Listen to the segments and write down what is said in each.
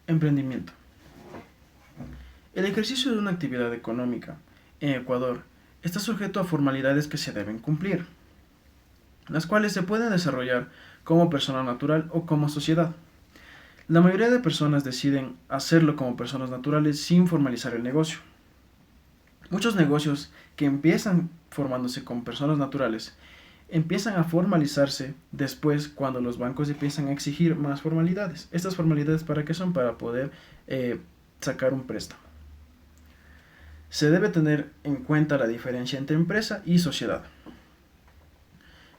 Emprendimiento. El ejercicio de una actividad económica en Ecuador está sujeto a formalidades que se deben cumplir, las cuales se pueden desarrollar como persona natural o como sociedad. La mayoría de personas deciden hacerlo como personas naturales sin formalizar el negocio. Muchos negocios que empiezan formándose como personas naturales empiezan a formalizarse después cuando los bancos empiezan a exigir más formalidades. ¿Estas formalidades para qué son? Para poder sacar un préstamo. Se debe tener en cuenta la diferencia entre empresa y sociedad,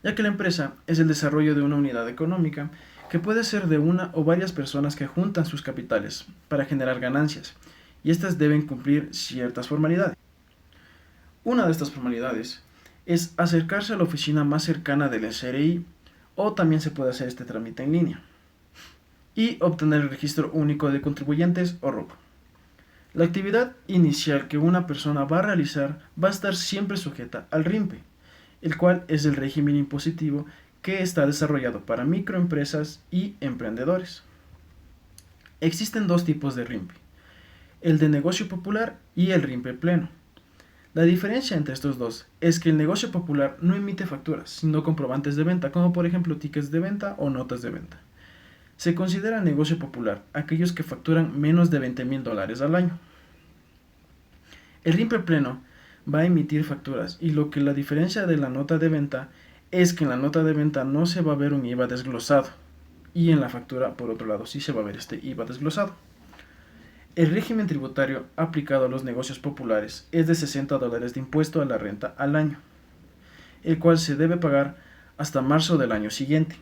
ya que la empresa es el desarrollo de una unidad económica que puede ser de una o varias personas que juntan sus capitales para generar ganancias, y estas deben cumplir ciertas formalidades. Una de estas formalidades es acercarse a la oficina más cercana del SRI, o también se puede hacer este trámite en línea, y obtener el registro único de contribuyentes o RUC. La actividad inicial que una persona va a realizar va a estar siempre sujeta al RIMPE, el cual es el régimen impositivo que está desarrollado para microempresas y emprendedores. Existen dos tipos de RIMPE, el de negocio popular y el RIMPE pleno. La diferencia entre estos dos es que el negocio popular no emite facturas, sino comprobantes de venta, como por ejemplo tickets de venta o notas de venta. Se considera negocio popular aquellos que facturan menos de $20,000 al año. El RIMPE pleno va a emitir facturas, y lo que la diferencia de la nota de venta es que en la nota de venta no se va a ver un IVA desglosado, y en la factura por otro lado sí se va a ver este IVA desglosado. El régimen tributario aplicado a los negocios populares es de $60 de impuesto a la renta al año, el cual se debe pagar hasta marzo del año siguiente.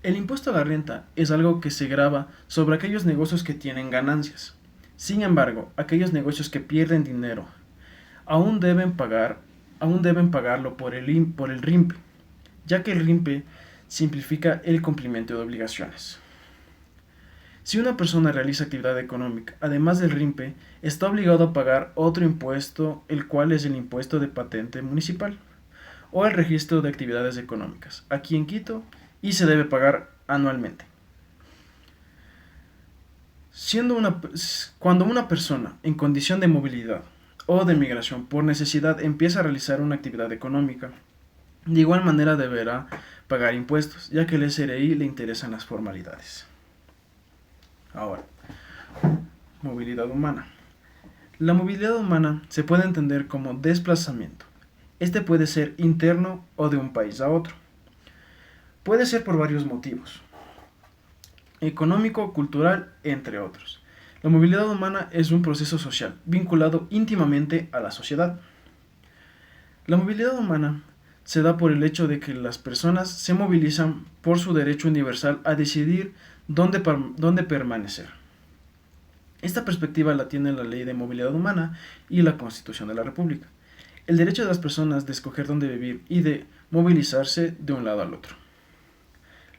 El impuesto a la renta es algo que se grava sobre aquellos negocios que tienen ganancias. Sin embargo, aquellos negocios que pierden dinero aún deben pagarlo por el RIMPE, ya que el RIMPE simplifica el cumplimiento de obligaciones. Si una persona realiza actividad económica, además del RIMPE, está obligado a pagar otro impuesto, el cual es el impuesto de patente municipal o el registro de actividades económicas, aquí en Quito, y se debe pagar anualmente. Cuando una persona en condición de movilidad o de migración por necesidad empieza a realizar una actividad económica, de igual manera deberá pagar impuestos, ya que al SRI le interesan las formalidades. Ahora, movilidad humana. La movilidad humana se puede entender como desplazamiento. Este puede ser interno o de un país a otro. Puede ser por varios motivos: económico, cultural, entre otros. La movilidad humana es un proceso social vinculado íntimamente a la sociedad. La movilidad humana se da por el hecho de que las personas se movilizan por su derecho universal a decidir dónde permanecer. Esta perspectiva la tiene la Ley de Movilidad Humana y la Constitución de la República. El derecho de las personas de escoger dónde vivir y de movilizarse de un lado al otro.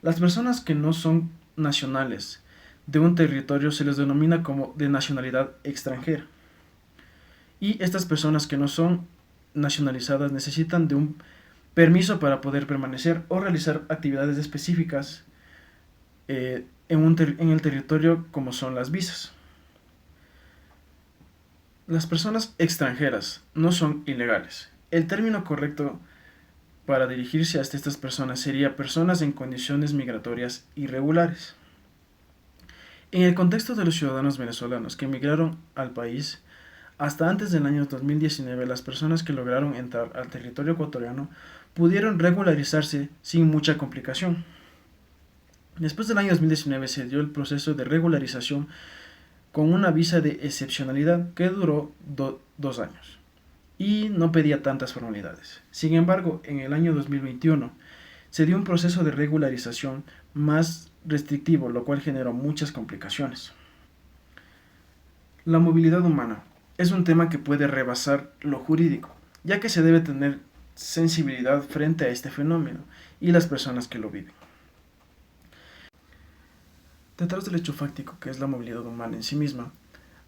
Las personas que no son nacionales de un territorio se les denomina como de nacionalidad extranjera. Y estas personas que no son nacionalizadas necesitan de un permiso para poder permanecer o realizar actividades específicas en el territorio, como son las visas. Las personas extranjeras no son ilegales. El término correcto para dirigirse hasta estas personas sería personas en condiciones migratorias irregulares. En el contexto de los ciudadanos venezolanos que emigraron al país, hasta antes del año 2019, las personas que lograron entrar al territorio ecuatoriano pudieron regularizarse sin mucha complicación. Después del año 2019 se dio el proceso de regularización con una visa de excepcionalidad que duró 2 años y no pedía tantas formalidades. Sin embargo, en el año 2021 se dio un proceso de regularización más restrictivo, lo cual generó muchas complicaciones. La movilidad humana es un tema que puede rebasar lo jurídico, ya que se debe tener sensibilidad frente a este fenómeno y las personas que lo viven. Detrás del hecho fáctico que es la movilidad humana en sí misma,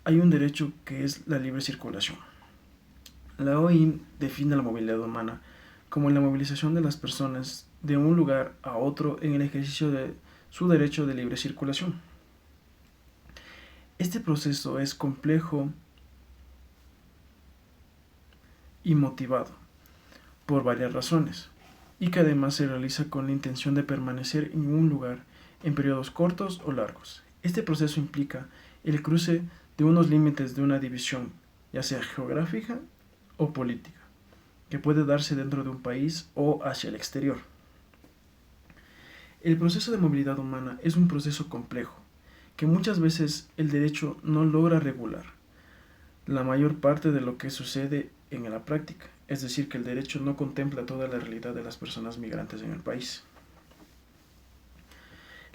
hay un derecho que es la libre circulación. La OIM define la movilidad humana como la movilización de las personas de un lugar a otro en el ejercicio de su derecho de libre circulación. Este proceso es complejo y motivado por varias razones, y que además se realiza con la intención de permanecer en un lugar en periodos cortos o largos. Este proceso implica el cruce de unos límites de una división, ya sea geográfica o política, que puede darse dentro de un país o hacia el exterior. El proceso de movilidad humana es un proceso complejo, que muchas veces el derecho no logra regular la mayor parte de lo que sucede en la práctica, es decir, que el derecho no contempla toda la realidad de las personas migrantes en el país.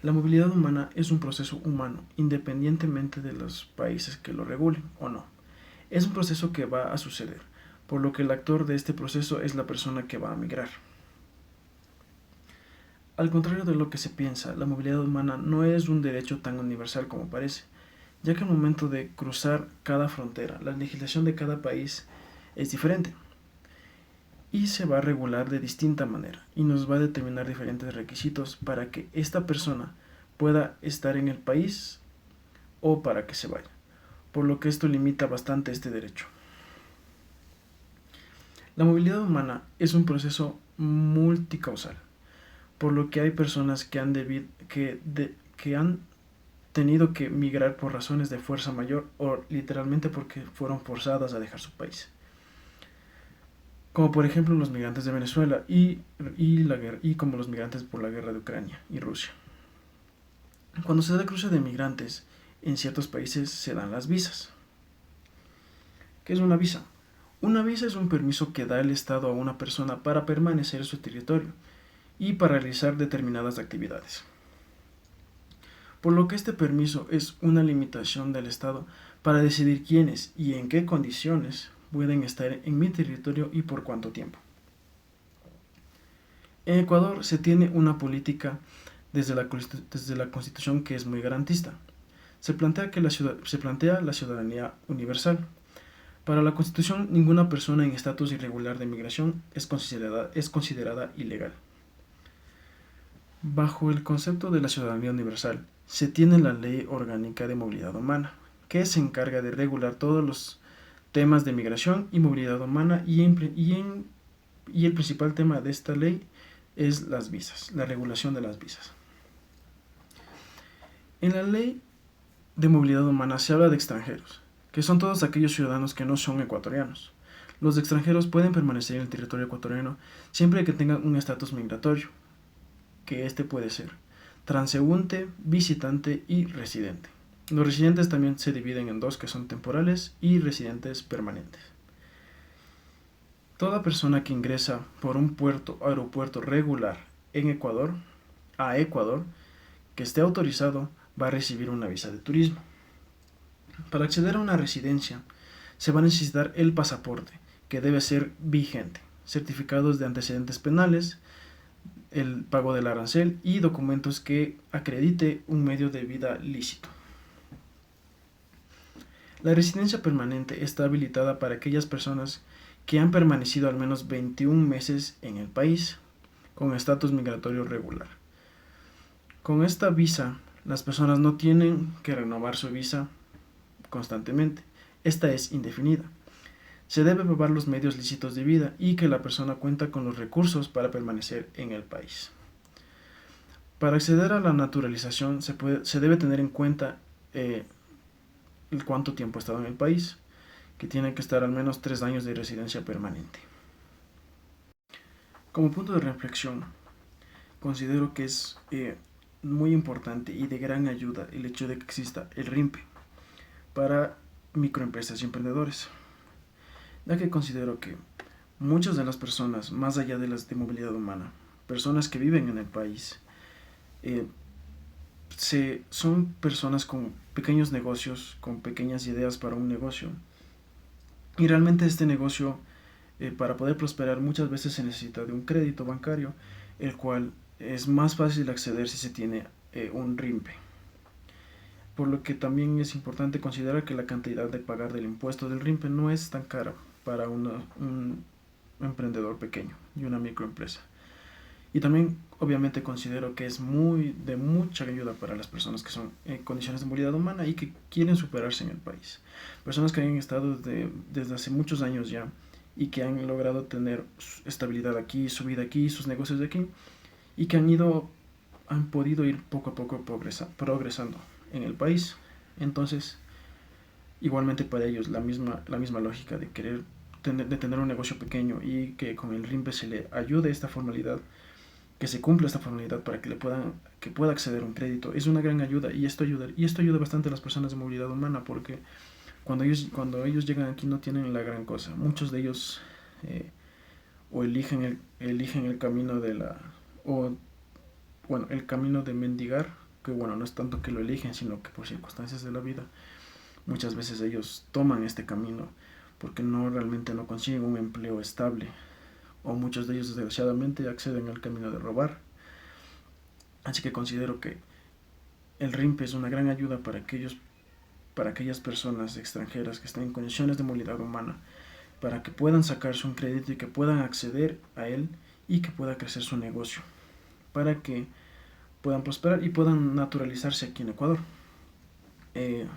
La movilidad humana es un proceso humano, independientemente de los países que lo regulen o no. Es un proceso que va a suceder, por lo que el actor de este proceso es la persona que va a migrar. Al contrario de lo que se piensa, la movilidad humana no es un derecho tan universal como parece, ya que al momento de cruzar cada frontera, la legislación de cada país es diferente y se va a regular de distinta manera y nos va a determinar diferentes requisitos para que esta persona pueda estar en el país o para que se vaya, por lo que esto limita bastante este derecho. La movilidad humana es un proceso multicausal, por lo que hay personas que han tenido que migrar por razones de fuerza mayor o literalmente porque fueron forzadas a dejar su país. Como por ejemplo los migrantes de Venezuela y como los migrantes por la guerra de Ucrania y Rusia. Cuando se da el cruce de migrantes, en ciertos países se dan las visas. ¿Qué es una visa? Una visa es un permiso que da el Estado a una persona para permanecer en su territorio y para realizar determinadas actividades. Por lo que este permiso es una limitación del Estado para decidir quiénes y en qué condiciones pueden estar en mi territorio y por cuánto tiempo. En Ecuador se tiene una política desde la Constitución que es muy garantista. Se plantea la ciudadanía universal. Para la Constitución, ninguna persona en estatus irregular de migración es considerada ilegal. Bajo el concepto de la ciudadanía universal, se tiene la Ley Orgánica de Movilidad Humana, que se encarga de regular todos los temas de migración y movilidad humana y el principal tema de esta ley es las visas, la regulación de las visas. En la Ley de Movilidad Humana se habla de extranjeros, que son todos aquellos ciudadanos que no son ecuatorianos. Los extranjeros pueden permanecer en el territorio ecuatoriano siempre que tengan un estatus migratorio, que este puede ser transeúnte, visitante y residente. Los residentes también se dividen en dos, que son temporales y residentes permanentes. Toda persona que ingresa por un puerto o aeropuerto regular en Ecuador, que esté autorizado, va a recibir una visa de turismo. Para acceder a una residencia, se va a necesitar el pasaporte, que debe ser vigente, certificados de antecedentes penales, el pago del arancel y documentos que acredite un medio de vida lícito. La residencia permanente está habilitada para aquellas personas que han permanecido al menos 21 meses en el país con estatus migratorio regular. Con esta visa, las personas no tienen que renovar su visa constantemente. Esta es indefinida. Se debe probar los medios lícitos de vida y que la persona cuenta con los recursos para permanecer en el país. Para acceder a la naturalización se debe tener en cuenta el cuánto tiempo ha estado en el país, que tiene que estar al menos 3 años de residencia permanente. Como punto de reflexión, considero que es muy importante y de gran ayuda el hecho de que exista el RIMPE para microempresas y emprendedores, ya que considero que muchas de las personas, más allá de las de movilidad humana, personas que viven en el país, son personas con pequeños negocios, con pequeñas ideas para un negocio. Y realmente este negocio, para poder prosperar, muchas veces se necesita de un crédito bancario, el cual es más fácil acceder si se tiene un RIMPE. Por lo que también es importante considerar que la cantidad de pagar del impuesto del RIMPE no es tan cara para un emprendedor pequeño y una microempresa. Y también obviamente considero que es muy de mucha ayuda para las personas que son en condiciones de movilidad humana y que quieren superarse en el país. Personas que han estado desde hace muchos años ya y que han logrado tener estabilidad aquí, su vida aquí, sus negocios de aquí y que han podido ir poco a poco progresando en el país. Entonces, igualmente para ellos la misma lógica de querer de tener un negocio pequeño y que con el RIMPE se le ayude esta formalidad, que se cumpla esta formalidad para que pueda acceder a un crédito, es una gran ayuda y esto ayuda bastante a las personas de movilidad humana porque cuando ellos llegan aquí no tienen la gran cosa. Muchos de ellos o eligen el camino o bueno, el camino de mendigar, que bueno, no es tanto que lo eligen, sino que por circunstancias de la vida, muchas veces ellos toman este camino porque realmente no consiguen un empleo estable, o muchos de ellos desgraciadamente acceden al camino de robar. Así que considero que el RIMPE es una gran ayuda para aquellas personas extranjeras que están en condiciones de movilidad humana, para que puedan sacarse un crédito y que puedan acceder a él y que pueda crecer su negocio, para que puedan prosperar y puedan naturalizarse aquí en Ecuador.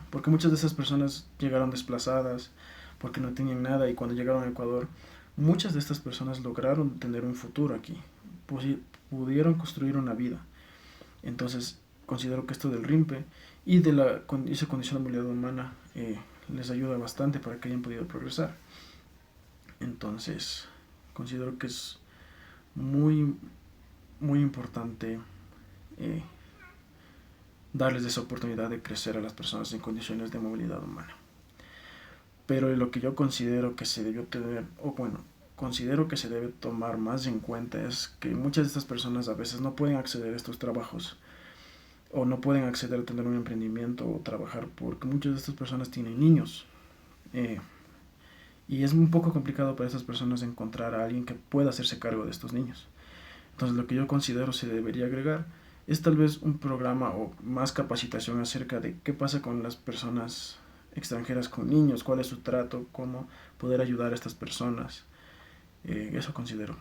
Porque muchas de esas personas llegaron desplazadas porque no tenían nada y cuando llegaron a Ecuador, muchas de estas personas lograron tener un futuro aquí, pudieron construir una vida. Entonces, considero que esto del RIMPE y de esa condición de movilidad humana les ayuda bastante para que hayan podido progresar. Entonces, considero que es muy, muy importante darles esa oportunidad de crecer a las personas en condiciones de movilidad humana. Pero lo que yo considero que se debió tener, o bueno, considero que se debe tomar más en cuenta es que muchas de estas personas a veces no pueden acceder a estos trabajos o no pueden acceder a tener un emprendimiento o trabajar porque muchas de estas personas tienen niños. Y es un poco complicado para esas personas encontrar a alguien que pueda hacerse cargo de estos niños. Entonces lo que yo considero se debería agregar es tal vez un programa o más capacitación acerca de qué pasa con las personas extranjeras con niños, cuál es su trato, cómo poder ayudar a estas personas. Eso considero.